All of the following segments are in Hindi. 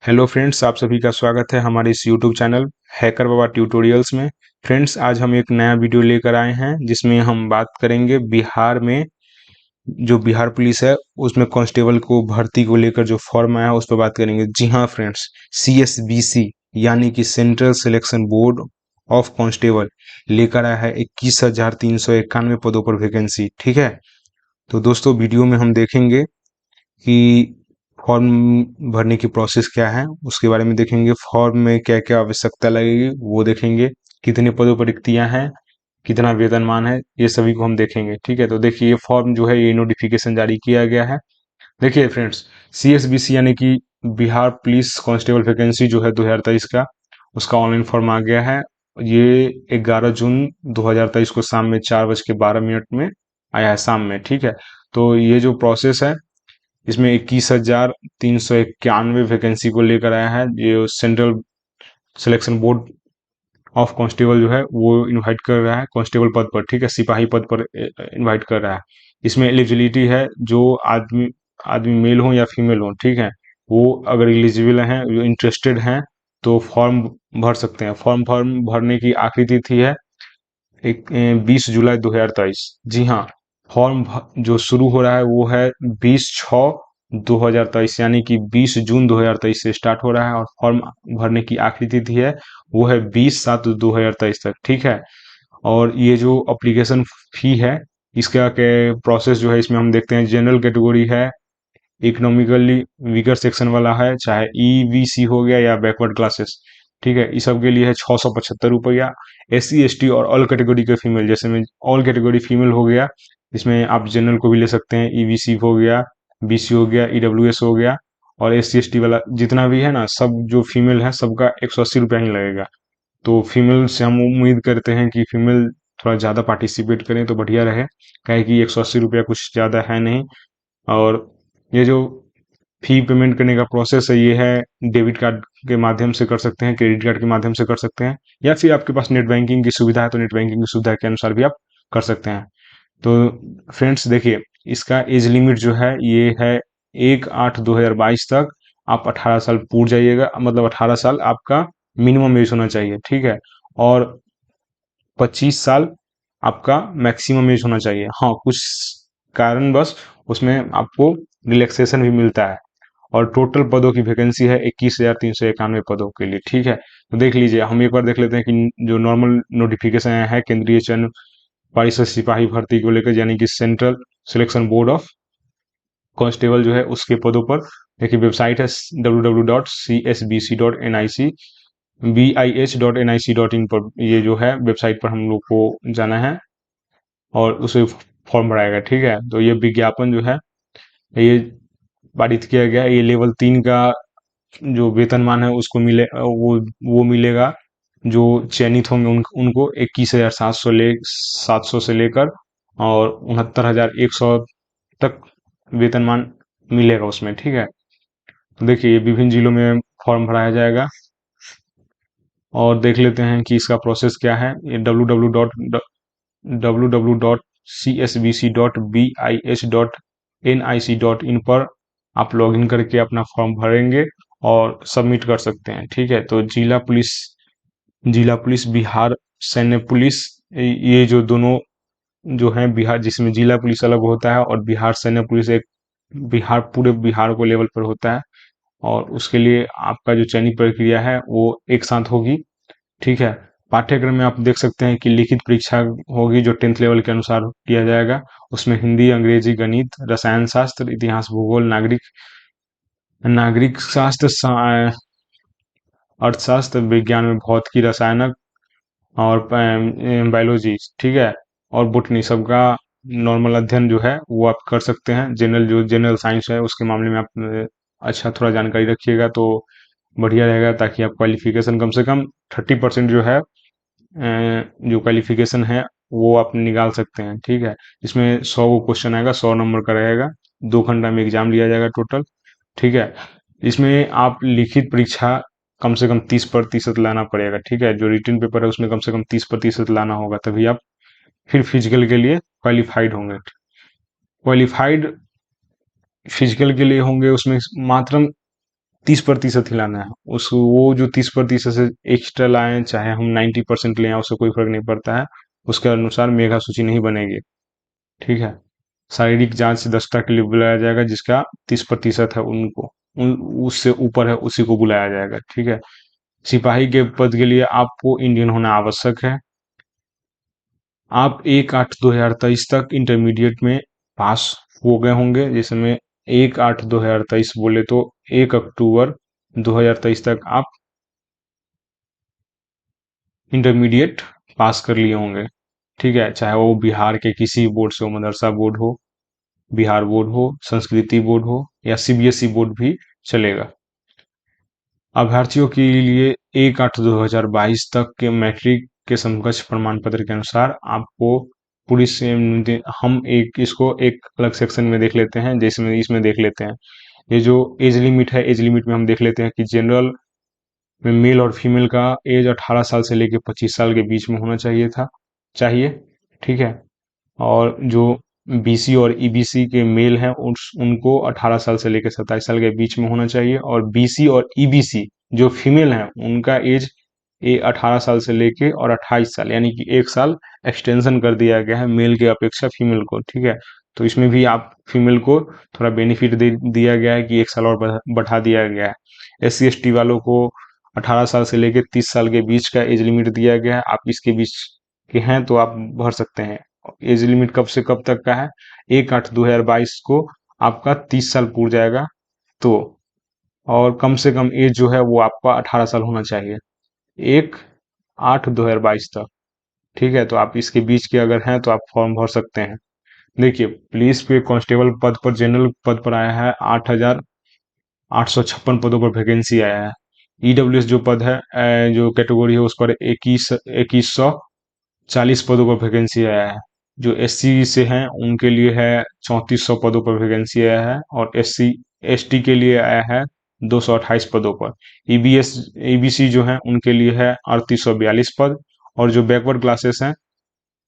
हेलो फ्रेंड्स, आप सभी का स्वागत है हमारे इस यूट्यूब चैनल हैकर बाबा ट्यूटोरियल्स में। फ्रेंड्स, आज हम एक नया वीडियो लेकर आए हैं जिसमें हम बात करेंगे बिहार में जो बिहार पुलिस है उसमें कांस्टेबल को भर्ती को लेकर जो फॉर्म आया है उस पर बात करेंगे। जी हाँ फ्रेंड्स, CSBC यानी कि central selection board of constable लेकर आया है 21,391 पदों पर वैकेंसी। ठीक है, तो दोस्तों वीडियो में हम देखेंगे कि फॉर्म भरने की प्रोसेस क्या है, उसके बारे में देखेंगे। फॉर्म में क्या क्या आवश्यकता लगेगी वो देखेंगे, कितने पदों पर रिक्तियां हैं, कितना वेतनमान है, ये सभी को हम देखेंगे। ठीक है, तो देखिए ये फॉर्म जो है ये नोटिफिकेशन जारी किया गया है। देखिए फ्रेंड्स, CSBC यानी कि बिहार पुलिस कांस्टेबल वैकेंसी जो है 2023 का, उसका ऑनलाइन फॉर्म आ गया है। ये 11 जून 2023 को शाम में 4:12 में आया है, शाम में। ठीक है, तो ये जो प्रोसेस है इसमें 21,391 वैकेंसी को लेकर आया है। ये central selection board of constable जो है वो इनवाइट कर रहा है कांस्टेबल पद पर। ठीक है, सिपाही पद पर इनवाइट कर रहा है। इसमें एलिजिबिलिटी है, जो आदमी आदमी मेल हो या फीमेल हो, ठीक है, वो अगर एलिजिबल हैं, जो इंटरेस्टेड हैं, तो फॉर्म भर सकते हैं। फॉर्म भरने की आखिरी तिथि है 20 जुलाई 2023। जी हाँ, जो शुरू हो रहा है वो है 20/6/2023 यानी कि 20 जून 2023 से स्टार्ट हो रहा है, और फॉर्म भरने की आखिरी तिथि है वो है 20/7/2023 तक। ठीक है, और ये जो अप्लीकेशन फी है, इसका के प्रोसेस जो है इसमें हम देखते हैं। जनरल कैटेगरी है, इकोनॉमिकली वीकर सेक्शन वाला है, चाहे EBC हो गया या बैकवर्ड क्लासेस। ठीक है, इस सब के लिए है 675 रुपया। SC ST और ऑल कैटेगरी के फीमेल, जैसे में ऑल कैटेगरी फीमेल हो गया, इसमें आप जनरल को भी ले सकते हैं। EBC हो गया, BC हो गया, EWS हो गया, और SC ST वाला जितना भी है ना, सब जो फीमेल है सबका 180 रुपया ही लगेगा। तो फीमेल से हम उम्मीद करते हैं कि फीमेल थोड़ा ज़्यादा पार्टिसिपेट करें तो बढ़िया रहे, काहे कि 180 रुपया कुछ ज़्यादा है नहीं। और ये जो फी पेमेंट करने का प्रोसेस है, ये है डेबिट कार्ड के माध्यम से कर सकते हैं, क्रेडिट कार्ड के माध्यम से कर सकते हैं, या फिर आपके पास नेट बैंकिंग की सुविधा है तो नेट बैंकिंग की सुविधा के अनुसार भी आप कर सकते हैं। तो फ्रेंड्स देखिए, इसका एज लिमिट जो है ये है 1/8/2022 तक आप 18 साल पूर जाइएगा, मतलब 18 साल आपका मिनिमम एज होना चाहिए। ठीक है, और 25 साल आपका मैक्सिमम एज होना चाहिए। हाँ, कुछ कारण बस उसमें आपको रिलैक्सेशन भी मिलता है। और टोटल पदों की वैकेंसी है 21,391 पदों के लिए। ठीक है, तो देख लीजिए, हम एक बार देख लेते हैं कि जो नॉर्मल नोटिफिकेशन आया है केंद्रीय चयन परिषद सिपाही भर्ती को लेकर, यानी कि central selection board of constable जो है उसके पदों पर। देखिए वेबसाइट है www.csbc.nic.bih.nic.in पर, ये जो है वेबसाइट पर हम लोग को जाना है और उसे फॉर्म भराएगा। ठीक है, तो ये विज्ञापन जो है ये पारित किया गया है। ये लेवल 3 का जो वेतनमान है उसको वो मिलेगा। जो चयनित होंगे उनको 21,700 से लेकर और 69,100 तक वेतनमान मिलेगा उसमें। ठीक है, तो देखिए ये विभिन्न जिलों में फॉर्म भराया जाएगा, और देख लेते हैं कि इसका प्रोसेस क्या है। ये www.csbc.bih.nic.in पर आप लॉगिन करके अपना फॉर्म भरेंगे और सबमिट कर सकते हैं। ठीक है, तो जिला पुलिस बिहार सैन्य पुलिस, ये जो दोनों जो है बिहार, जिसमें जिला पुलिस अलग होता है और बिहार सैन्य पुलिस एक बिहार, पूरे बिहार को लेवल पर होता है, और उसके लिए आपका जो चयनित प्रक्रिया है वो एक साथ होगी। ठीक है, पाठ्यक्रम में आप देख सकते हैं कि लिखित परीक्षा होगी जो 10th लेवल के अनुसार किया जाएगा। उसमें हिंदी, अंग्रेजी, गणित, रसायन शास्त्र, इतिहास, भूगोल, नागरिक नागरिक शास्त्र, अर्थशास्त्र, विज्ञान में भौतिकी, रसायन और बायोलॉजी। ठीक है, और बोटनी, सबका नॉर्मल अध्ययन जो है वो आप कर सकते हैं। जनरल साइंस है उसके मामले में आप अच्छा थोड़ा जानकारी रखिएगा तो बढ़िया रहेगा, ताकि आप क्वालिफिकेशन कम से कम 30% जो है जो क्वालिफिकेशन है वो आप निकाल सकते हैं। ठीक है, इसमें 100 को क्वेश्चन आएगा, 100 नंबर का रहेगा, 2 घंटा में एग्जाम लिया जाएगा टोटल। ठीक है, इसमें आप लिखित परीक्षा कम से कम 30% लाना पड़ेगा। ठीक है, जो रिटन पेपर है उसमें कम से कम 30% लाना होगा, तभी आप फिर फिजिकल के लिए क्वालिफाइड होंगे। क्वालिफाइड फिजिकल के लिए होंगे उसमें मात्र 30% ही लाना है। उस वो जो 30% से एक्स्ट्रा लाएं, चाहे हम 90% ले आएं, उससे कोई फर्क नहीं पड़ता है। उसके अनुसार मेगा सूची नहीं बनेगी। ठीक है। शारीरिक जांच से दक्षता के लिए बुलाया जाएगा, जिसका 30% है उनको, उन उससे ऊपर है उसी को बुलाया जाएगा। ठीक है। सिपाही के पद के लिए आपको इंडियन होना आवश्यक है। आप 1/8/2023 तक इंटरमीडिएट में पास हो गए होंगे, जिसमें 1/8/2023 बोले तो 1 अक्टूबर 2023 तक आप इंटरमीडिएट पास कर लिए होंगे। ठीक है। चाहे वो बिहार के किसी बोर्ड से हो, मदरसा बोर्ड हो, बिहार बोर्ड हो, संस्कृति बोर्ड हो, या सीबीएसई बोर्ड भी चलेगा। अभ्यर्थियों के लिए 1/8/2022 तक के मैट्रिक के समकक्ष प्रमाण पत्र के अनुसार आपको पूरी हम एक इसको एक अलग सेक्शन में देख लेते हैं, जिसमें इसमें देख लेते हैं ये जो एज लिमिट है। एज लिमिट में हम देख लेते हैं कि जनरल में मेल और फीमेल का एज 18 साल से लेकर 25 साल के बीच में होना चाहिए। ठीक है। और जो बीसी और ईबीसी के मेल हैं उनको 18 साल से लेकर 27 साल के बीच में होना चाहिए, और बीसी और ईबीसी जो फीमेल हैं उनका एज 18 साल से लेके और 28 साल, यानी कि 1 साल एक्सटेंशन कर दिया गया है मेल के अपेक्षा फीमेल को। ठीक है। तो इसमें भी आप फीमेल को थोड़ा बेनिफिट दे दिया गया है कि 1 साल और बढ़ा दिया गया है। SC ST वालों को 18 साल से लेके 30 साल के बीच का एज लिमिट दिया गया है। आप इसके बीच के हैं तो आप भर सकते हैं। एज लिमिट कब से कब तक का है? 1/8/2022 को आपका 30 साल पूर जाएगा तो, और कम से कम एज जो है वो आपका 18 साल होना चाहिए 1/8/2022 तक। ठीक है। तो आप इसके बीच के अगर हैं तो आप फॉर्म भर सकते हैं। देखिए, पुलिस पे कांस्टेबल पद पर, जनरल पद पर आया है 8,856 पदों पर वैकेंसी आया है। ईडब्ल्यूएस जो पद है, जो कैटेगरी है, उस पर 2140 पदों पर वैकेंसी आया है। जो SC से हैं उनके लिए है 3400 पदों पर वैकेंसी आया है, और SC ST के लिए आया है 228 पदों पर। EBC जो है उनके लिए है 3842 पद, और जो बैकवर्ड क्लासेस हैं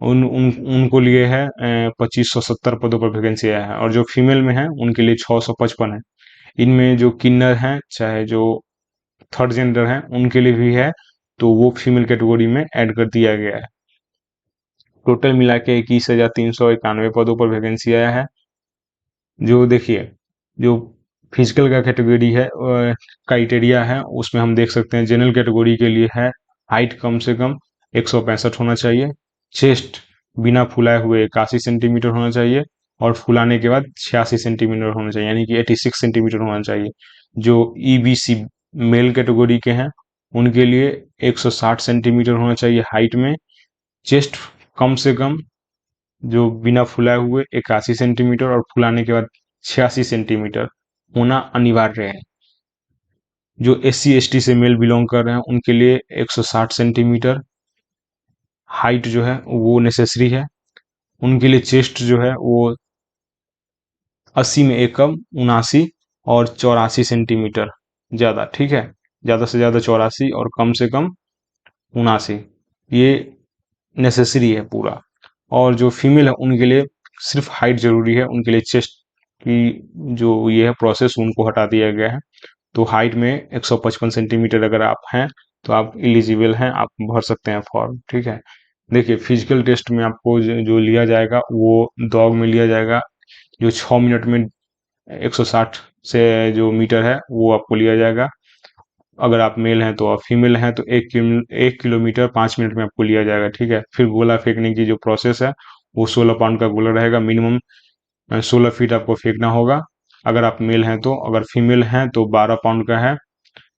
उनको लिए है 2570 पदों पर वैकेंसी आया है, और जो फीमेल में है उनके लिए 655 है। इनमें जो किन्नर हैं, चाहे जो थर्ड जेंडर हैं, उनके लिए भी है, तो वो फीमेल कैटेगरी में ऐड कर दिया गया है। टोटल मिला के 21,391 पदों पर वैकेंसी आया है। जो देखिए, जो फिजिकल का कैटेगरी है, क्राइटेरिया है, उसमें हम देख सकते हैं जनरल कैटेगरी के लिए है हाइट कम से कम 165 होना चाहिए, चेस्ट बिना फुलाए हुए 81 सेंटीमीटर होना चाहिए, और फुलाने के बाद 86 सेंटीमीटर होना चाहिए, यानी कि 86 सेंटीमीटर होना चाहिए। जो ईबीसी मेल कैटेगरी के हैं उनके लिए 160 सेंटीमीटर होना चाहिए हाइट में, चेस्ट कम से कम जो बिना फुलाए हुए 81 सेंटीमीटर, और फुलाने के बाद 86 सेंटीमीटर होना अनिवार्य है। जो SC ST से मेल बिलोंग कर रहे हैं उनके लिए 160 सेंटीमीटर हाइट जो है वो नेसेसरी है। उनके लिए चेस्ट जो है वो 80 में एक कम 79 और 84 सेंटीमीटर ज़्यादा। ठीक है। ज़्यादा से ज़्यादा 84 और कम से कम 79, ये नेसेसरी है पूरा। और जो फीमेल है उनके लिए सिर्फ हाइट जरूरी है, उनके लिए चेस्ट की जो ये है प्रोसेस उनको हटा दिया गया है। तो हाइट में 155 सेंटीमीटर अगर आप हैं तो आप एलिजिबल हैं, आप भर सकते हैं फॉर्म। ठीक है। देखिए, फिजिकल टेस्ट में आपको जो लिया जाएगा वो दौड़ में लिया जाएगा, जो 6 मिनट में 160 से जो मीटर है वो आपको लिया जाएगा। अगर आप मेल हैं तो, आप फीमेल हैं तो 1 किलोमीटर 5 मिनट में आपको लिया जाएगा। ठीक है। फिर गोला फेंकने की जो प्रोसेस है वो 16 पाउंड का गोला रहेगा, मिनिमम 16 फीट आपको फेंकना होगा अगर आप मेल हैं तो। अगर फीमेल हैं तो 12 पाउंड का है,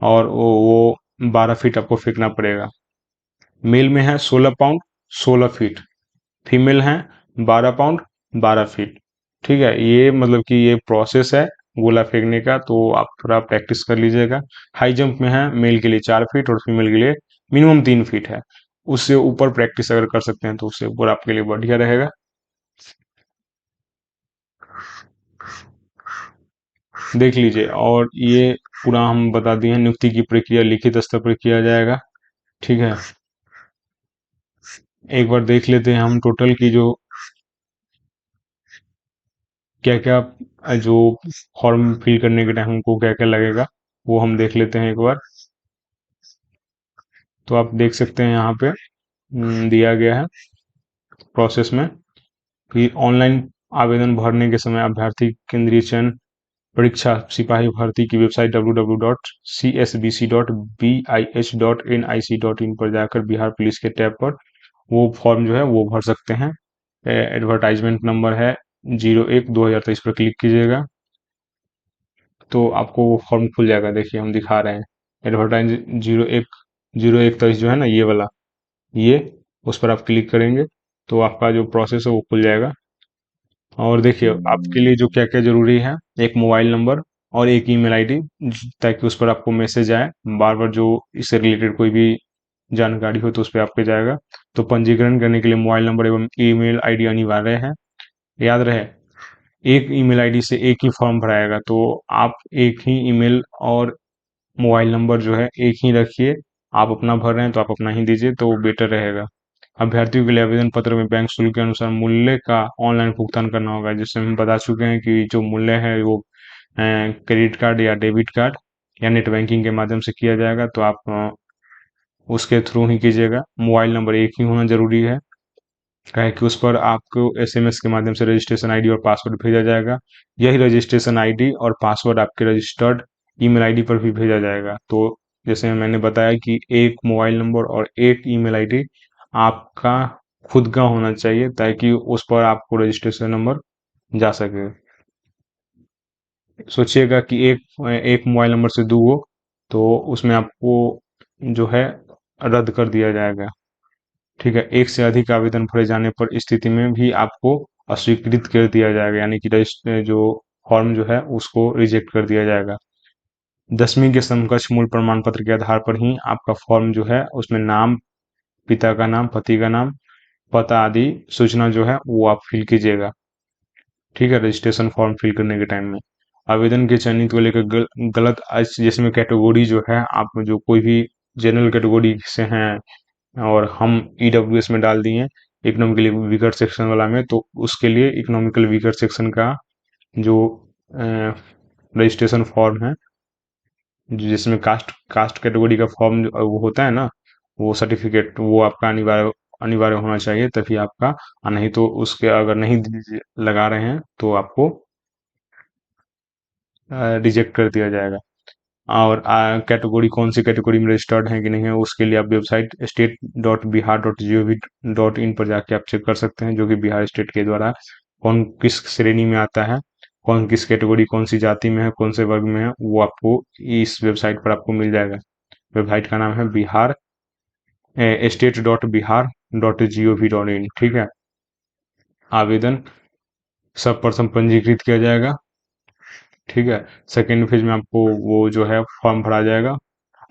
और वो 12 फीट आपको फेंकना पड़ेगा। मेल में है 16 पाउंड 16 फीट, फीमेल हैं 12 पाउंड 12 फीट। ठीक है। ये मतलब कि ये प्रोसेस है गोला फेंकने का, तो आप थोड़ा प्रैक्टिस कर लीजिएगा। हाई जंप में है मेल के लिए 4 फीट और फीमेल के लिए मिनिमम 3 फीट है। उससे ऊपर प्रैक्टिस अगर कर सकते हैं तो उससे ऊपर आपके लिए बढ़िया रहेगा। देख लीजिए, और ये पूरा हम बता दिए हैं। नियुक्ति की प्रक्रिया लिखित स्तर पर किया जाएगा। ठीक है। एक बार देख लेते हैं हम टोटल की जो क्या क्या जो फॉर्म फिल करने के टाइम हमको क्या क्या लगेगा वो हम देख लेते हैं एक बार। तो आप देख सकते हैं यहाँ पे दिया गया है प्रोसेस में कि ऑनलाइन आवेदन भरने के समय अभ्यर्थी केंद्रीय चयन परीक्षा सिपाही भर्ती की वेबसाइट www.csbc.bih.nic.in पर जाकर बिहार पुलिस के टैब पर वो फॉर्म जो है वो भर सकते हैं। एडवर्टाइजमेंट नंबर है 01/2023 पर क्लिक कीजिएगा तो आपको वो फॉर्म खुल जाएगा। देखिए हम दिखा रहे हैं एडवर्टाइज 01/01/23 जो है ना ये वाला, ये उस पर आप क्लिक करेंगे तो आपका जो प्रोसेस है वो खुल जाएगा। और देखिए आपके लिए जो क्या क्या जरूरी है, एक मोबाइल नंबर और एक ईमेल आईडी, ताकि उस पर आपको मैसेज आए बार बार, जो इससे रिलेटेड कोई भी जानकारी हो तो उस पर आपके जाएगा। तो पंजीकरण करने के लिए मोबाइल नंबर एवं ईमेल आईडी अनिवार्य है। याद रहे एक ईमेल आईडी से एक ही फॉर्म भराएगा, तो आप एक ही ईमेल और मोबाइल नंबर जो है एक ही रखिए। आप अपना भर रहे हैं तो आप अपना ही दीजिए तो बेटर रहेगा। अभ्यर्थियों के लिए आवेदन पत्र में बैंक शुल्क के अनुसार मूल्य का ऑनलाइन भुगतान करना होगा, जिससे हम बता चुके हैं कि जो मूल्य है वो क्रेडिट कार्ड या डेबिट कार्ड या नेट बैंकिंग के माध्यम से किया जाएगा। तो आप उसके थ्रू ही कीजिएगा। मोबाइल नंबर एक ही होना जरूरी है, क्या कि उस पर आपको एसएमएस के माध्यम से रजिस्ट्रेशन आईडी और पासवर्ड भेजा जाएगा। यही रजिस्ट्रेशन आईडी और पासवर्ड आपके रजिस्टर्ड ईमेल आईडी पर भी भेजा जाएगा। तो जैसे मैंने बताया कि एक मोबाइल नंबर और एक ईमेल आईडी आपका खुद का होना चाहिए, ताकि उस पर आपको रजिस्ट्रेशन नंबर जा सके। सोचिएगा कि एक एक मोबाइल नंबर से दो हो तो उसमें आपको जो है रद्द कर दिया जाएगा। ठीक है, एक से अधिक आवेदन भरे जाने पर स्थिति में भी आपको अस्वीकृत कर दिया जाएगा, यानी कि रजिस्टर जो फॉर्म जो है उसको रिजेक्ट कर दिया जाएगा। 10वीं के समकक्ष मूल प्रमाण पत्र के आधार पर ही आपका फॉर्म जो है उसमें नाम, पिता का नाम, पति का नाम, पता आदि सूचना जो है वो आप फिल कीजिएगा। ठीक है, रजिस्ट्रेशन फॉर्म फिल करने के टाइम में आवेदन के चयनित को लेकर गलत जिसमें कैटेगरी जो है आप जो कोई भी जनरल कैटेगरी से हैं और हम ईडब्ल्यूएस में डाल दिए इकोनॉमिकली वीकर सेक्शन वाला में, तो उसके लिए इकोनॉमिकल वीकर सेक्शन का जो रजिस्ट्रेशन फॉर्म है, जिसमें कास्ट कास्ट कैटेगरी का फॉर्म वो होता है ना, वो सर्टिफिकेट वो आपका अनिवार्य अनिवार्य होना चाहिए तभी आपका, नहीं तो उसके अगर नहीं लगा रहे हैं तो आपको रिजेक्ट कर दिया जाएगा। और कैटेगरी कौन सी कैटेगरी में रजिस्टर्ड है कि नहीं है उसके लिए आप वेबसाइट state.bihar.gov.in पर जाके आप चेक कर सकते हैं, जो कि बिहार स्टेट के द्वारा कौन किस श्रेणी में आता है, कौन किस कैटेगरी कौन सी जाति में है, कौन से वर्ग में है, वो आपको इस वेबसाइट पर आपको मिल जाएगा। वेबसाइट का नाम है बिहार state.bihar.gov.in। ठीक है, आवेदन सब प्रथम पंजीकृत किया जाएगा। ठीक है, सेकेंड फेज में आपको वो जो है फॉर्म भरा जाएगा।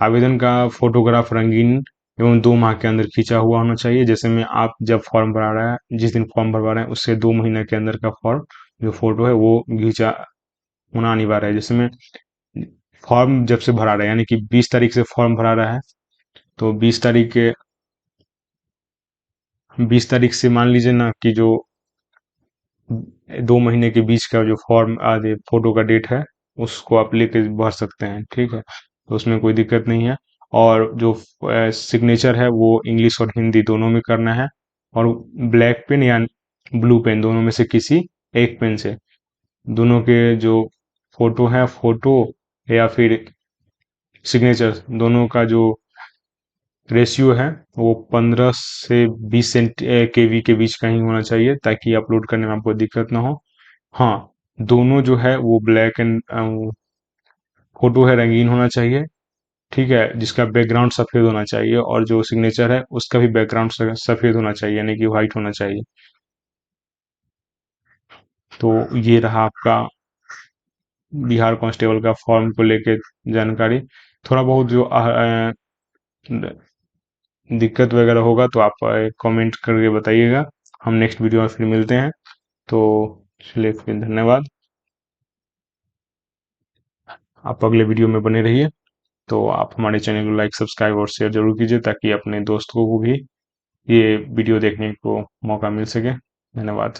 आवेदन का फोटोग्राफ रंगीन एवं 2 माह के अंदर खींचा हुआ होना चाहिए। जैसे में आप जब फॉर्म भरा रहे हैं, जिस दिन फॉर्म भरवा रहे हैं उससे 2 महीने के अंदर का फॉर्म जो फोटो है वो खींचा होना अनिवार्य है। जैसे में फॉर्म जब से भरा रहा है, यानी कि 20 तारीख से फॉर्म भरा रहा है, तो 20 तारीख से मान लीजिए ना कि जो 2 महीने के बीच का जो फॉर्म आदि फोटो का डेट है उसको आप लेके भर सकते हैं। ठीक है, तो उसमें कोई दिक्कत नहीं है। और जो सिग्नेचर है वो इंग्लिश और हिंदी दोनों में करना है, और ब्लैक पेन या ब्लू पेन दोनों में से किसी एक पेन से दोनों के जो फोटो है, फोटो या फिर सिग्नेचर दोनों का जो रेशियो है वो 15 से 20 केवी के बीच का ही होना चाहिए, ताकि अपलोड करने में आपको दिक्कत ना हो। हाँ, दोनों जो है वो ब्लैक एंड फोटो है रंगीन होना चाहिए। ठीक है, जिसका बैकग्राउंड सफेद होना चाहिए, और जो सिग्नेचर है उसका भी बैकग्राउंड सफेद होना चाहिए, यानी कि व्हाइट होना चाहिए। तो ये रहा आपका बिहार कांस्टेबल का फॉर्म को लेके जानकारी। थोड़ा बहुत जो दिक्कत वगैरह होगा तो आप कमेंट करके बताइएगा। हम नेक्स्ट वीडियो में फिर मिलते हैं। तो चलिए फिर धन्यवाद। आप अगले वीडियो में बने रहिए। तो आप हमारे चैनल को लाइक, सब्सक्राइब और शेयर जरूर कीजिए, ताकि अपने दोस्तों को भी ये वीडियो देखने को मौका मिल सके। धन्यवाद।